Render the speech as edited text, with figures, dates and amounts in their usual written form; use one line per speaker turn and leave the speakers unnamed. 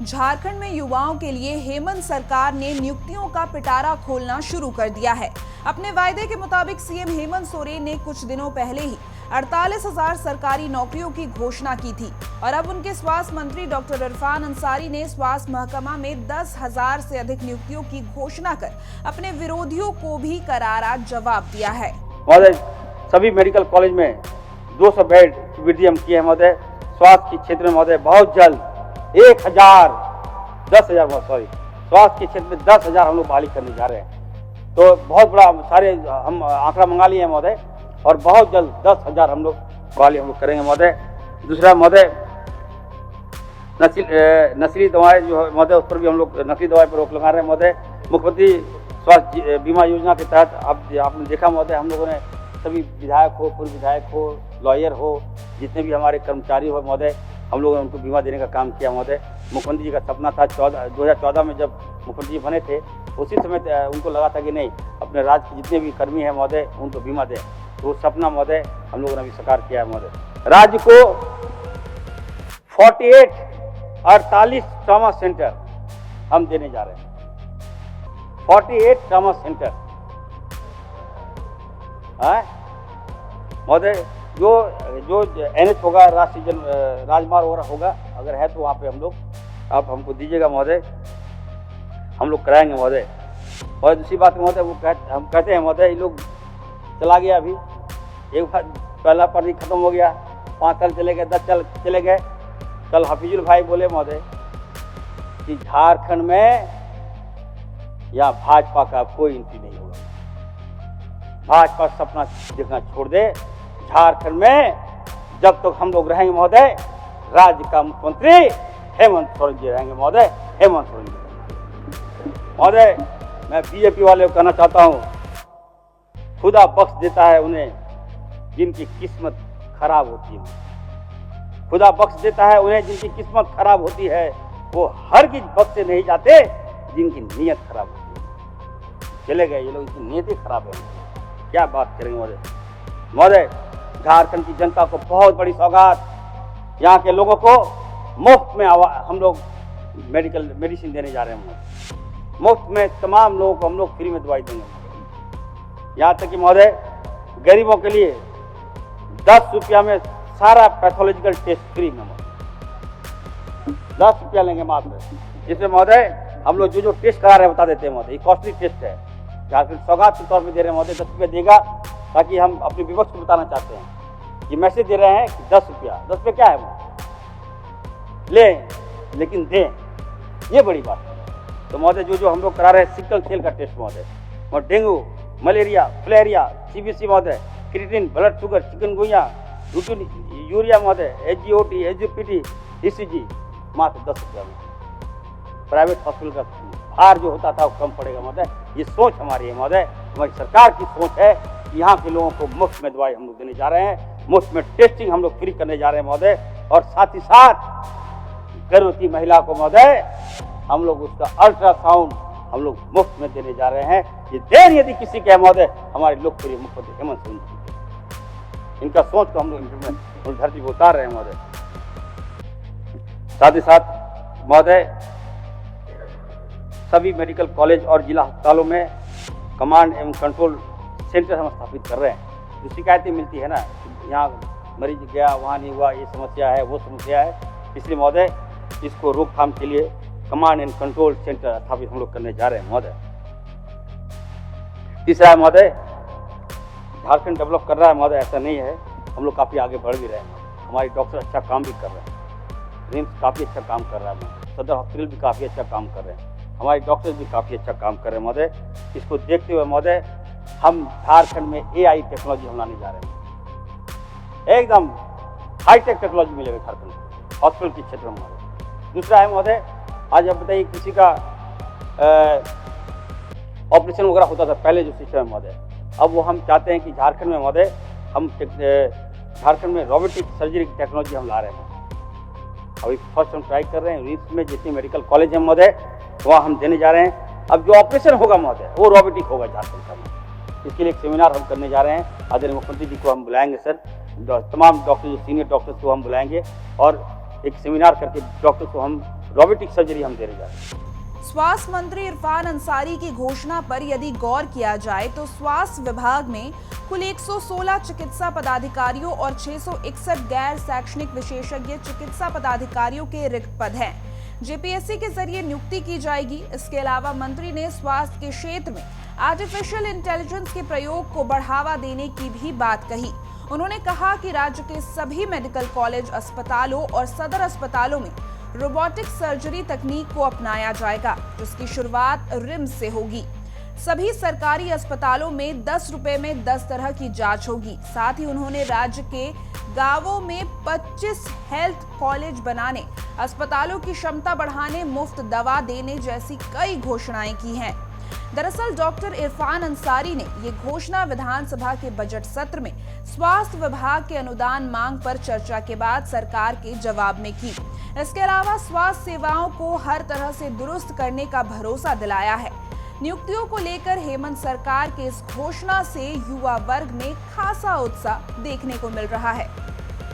झारखंड में युवाओं के लिए हेमंत सरकार ने नियुक्तियों का पिटारा खोलना शुरू कर दिया है। अपने वायदे के मुताबिक सीएम हेमंत सोरेन ने कुछ दिनों पहले ही 48,000 सरकारी नौकरियों की घोषणा की थी और अब उनके स्वास्थ्य मंत्री डॉक्टर इरफान अंसारी ने स्वास्थ्य महकमा में 10,000 से अधिक नियुक्तियों की घोषणा कर अपने विरोधियों को भी करारा जवाब दिया है।
महोदय, सभी मेडिकल कॉलेज में 200 बेड की वृद्धि हम किए हैं महोदय। स्वास्थ्य के क्षेत्र में महोदय बहुत जल्द 10,000 स्वास्थ्य के क्षेत्र में 10,000 हम लोग बहाली करने जा रहे हैं। तो बहुत बड़ा सारे हम आंकड़ा मंगा लिए हैं महोदय और बहुत जल्द 10,000 हम लोग बहाली हम लोग करेंगे महोदय। दूसरा महोदय, नशीली दवाएं जो है महोदय, उस पर भी हम लोग नकली दवाई पर रोक लगा रहे हैं महोदय। मुख्यमंत्री स्वास्थ्य बीमा योजना के तहत आपने देखा महोदय, हम लोगों ने सभी विधायक हो, पूर्व विधायक हो, लॉयर हो, जितने भी हमारे कर्मचारी हो महोदय, हम लोगों ने उनको बीमा देने का काम किया महोदय। मुख्यमंत्री जी का सपना था 2014 में जब मुख्यमंत्री जी बने थे, उसी समय उनको लगा था कि नहीं, अपने राज्य के जितने भी कर्मी हैं महोदय उनको बीमा दें। तो वो सपना महोदय हम लोगों ने भी साकार किया है महोदय। राज्य को 48 ट्रॉमा सेंटर हम देने जा रहे हैं। 48 ट्रॉमा सेंटर महोदय। जो NH होगा, राष्ट्रीय राजमार्ग वगैरह होगा, अगर है तो वहाँ पे हम लोग, आप हमको दीजिएगा महोदय, हम लोग कराएंगे महोदय। और दूसरी बात महोदय, हम कहते हैं महोदय, ये लोग चला गया, अभी एक बार पहला पार्टी खत्म हो गया, 5 साल चले गए, 10 साल चले गए। कल हफीजुल भाई बोले महोदय कि झारखंड में या भाजपा का कोई एंट्री नहीं होगा। भाजपा सपना देखना छोड़ दे। झारखंड में जब तक हम लोग रहेंगे महोदय, राज्य का मुख्यमंत्री हेमंत सोरेन जी रहेंगे महोदय, हेमंत सोरेन जी महोदय। मैं बीजेपी वाले को कहना चाहता हूँ, खुदा बख्श देता है उन्हें जिनकी किस्मत खराब होती है। खुदा बख्श देता है उन्हें जिनकी किस्मत खराब होती है, वो हरगिज बख्शे नहीं जाते जिनकी नीयत खराब होती है। चले गए ये लोग, इनकी नीयत ही खराब है, क्या बात करेंगे महोदय। महोदय, झारखंड की जनता को बहुत बड़ी सौगात, यहाँ के लोगों को मुफ्त में हम लोग मेडिसिन देने जा रहे हैं। मुफ्त में तमाम लोगों को हम लोग फ्री में दवाई देंगे। यहाँ तक कि महोदय, गरीबों के लिए 10 रुपया में सारा पैथोलॉजिकल टेस्ट फ्री में, 10 रुपया लेंगे मात्र। जिसमें महोदय हम लोग जो टेस्ट करा रहे हैं बता देते हैं महोदय, ये कॉस्टली टेस्ट है, झारखंड सौगात के तौर पर दे रहे हैं महोदय। 10 रुपया देगा, ताकि हम अपने विपक्ष को बताना चाहते हैं, ये मैसेज दे रहे हैं कि 10 रुपया क्या है, लें लेकिन दें, ये बड़ी बात है। तो महोदय जो हम लोग करा रहे हैं, सिकल सेल का टेस्ट महोदय, और डेंगू, मलेरिया, फिलेरिया, CBC महोदय, creatinine, blood sugar, chikungunya, routine urea महोदय, HGOT, HGPT, ECG, मात्र 10 रुपया में। प्राइवेट हॉस्पिटल का भार जो होता था वो कम पड़ेगा महोदय। ये सोच हमारी है महोदय, हमारी सरकार की सोच है। यहाँ के लोगों को मुफ्त में दवाई हम लोग देने जा रहे हैं, मुफ्त में टेस्टिंग हम लोग फ्री करने जा रहे हैं महोदय। और साथ ही साथ गर्भवती महिला को महोदय हम लोग उसका अल्ट्रासाउंड हम लोग मुफ्त में देने जा रहे हैं। ये देर यदि किसी के है महोदय, हमारे लोकप्रिय मुख्यमंत्री हेमंत सोरेन जी, इनका सोच को हम लोग इम्प्लीमेंट धरती पर उतार रहे हैं महोदय। साथ ही साथ महोदय, सभी मेडिकल कॉलेज और जिला अस्पतालों में कमांड एवं कंट्रोल सेंटर हम स्थापित कर रहे हैं। जो शिकायतें मिलती है ना, यहाँ मरीज गया, वहाँ नहीं हुआ, ये समस्या है, वो समस्या है, इसलिए महोदय इसको रोकथाम के लिए कमांड एंड कंट्रोल सेंटर स्थापित हम लोग करने जा रहे हैं महोदय। तीसरा है महोदय, झारखंड डेवलप कर रहा है महोदय, ऐसा नहीं है, हम लोग काफ़ी आगे बढ़ भी रहे हैं। हमारे डॉक्टर अच्छा काम भी कर रहे हैं, रिम्स काफ़ी अच्छा काम कर रहा है, सदर हॉस्पिटल भी काफ़ी अच्छा काम कर रहे हैं, हमारे डॉक्टर भी काफ़ी अच्छा काम कर रहे हैं महोदय। इसको देखते हुए महोदय, हम झारखंड में AI टेक्नोलॉजी हम लाने जा रहे हैं। एकदम हाईटेक टेक्नोलॉजी मिलेगा झारखंड में हॉस्पिटल के क्षेत्र में महोदय। दूसरा है महोदय, आज आप बताइए, किसी का ऑपरेशन वगैरह होता था पहले जो सिस्टम है महोदय, अब वो हम चाहते हैं कि झारखंड में महोदय हम झारखंड में रोबोटिक सर्जरी की टेक्नोलॉजी हम ला रहे हैं। अभी फर्स्ट हम ट्राई कर रहे हैं, रिम्स में जितने मेडिकल कॉलेज है महोदय वहाँ हम देने जा रहे हैं। अब जो ऑपरेशन होगा महोदय वो रोबोटिक होगा झारखंड का। इसके लिए एक सेमिनार हम करने जा रहे हैं, आदरणीय मुख्यमंत्री जी को हम बुलाएंगे सर, तमाम डॉक्टर जो सीनियर डॉक्टर्स को हम बुलाएंगे और एक सेमिनार करके डॉक्टर को हम रोबोटिक सर्जरी हम देने जा रहे हैं।
स्वास्थ्य मंत्री इरफान अंसारी की घोषणा पर यदि गौर किया जाए तो स्वास्थ्य विभाग में कुल 116 चिकित्सा पदाधिकारियों और 661 गैर शैक्षणिक विशेषज्ञ चिकित्सा पदाधिकारियों के रिक्त पद हैं। जेपीएससी के जरिए नियुक्ति की जाएगी। इसके अलावा मंत्री ने स्वास्थ्य के क्षेत्र में आर्टिफिशियल इंटेलिजेंस के प्रयोग को बढ़ावा देने की भी बात कही। उन्होंने कहा कि राज्य के सभी मेडिकल कॉलेज, अस्पतालों और सदर अस्पतालों में रोबोटिक सर्जरी तकनीक को अपनाया जाएगा, जिसकी शुरुआत रिम्स से होगी। सभी सरकारी अस्पतालों में 10 रुपए में 10 तरह की जांच होगी। साथ ही उन्होंने राज्य के गांवों में 25 हेल्थ कॉलेज बनाने, अस्पतालों की क्षमता बढ़ाने, मुफ्त दवा देने जैसी कई घोषणाएं की हैं। दरअसल डॉक्टर इरफान अंसारी ने ये घोषणा विधानसभा के बजट सत्र में स्वास्थ्य विभाग के अनुदान मांग पर चर्चा के बाद सरकार के जवाब में की। इसके अलावा स्वास्थ्य सेवाओं को हर तरह से दुरुस्त करने का भरोसा दिलाया है। नियुक्तियों को लेकर हेमंत सरकार की इस घोषणा से युवा वर्ग में खासा उत्साह देखने को मिल रहा है।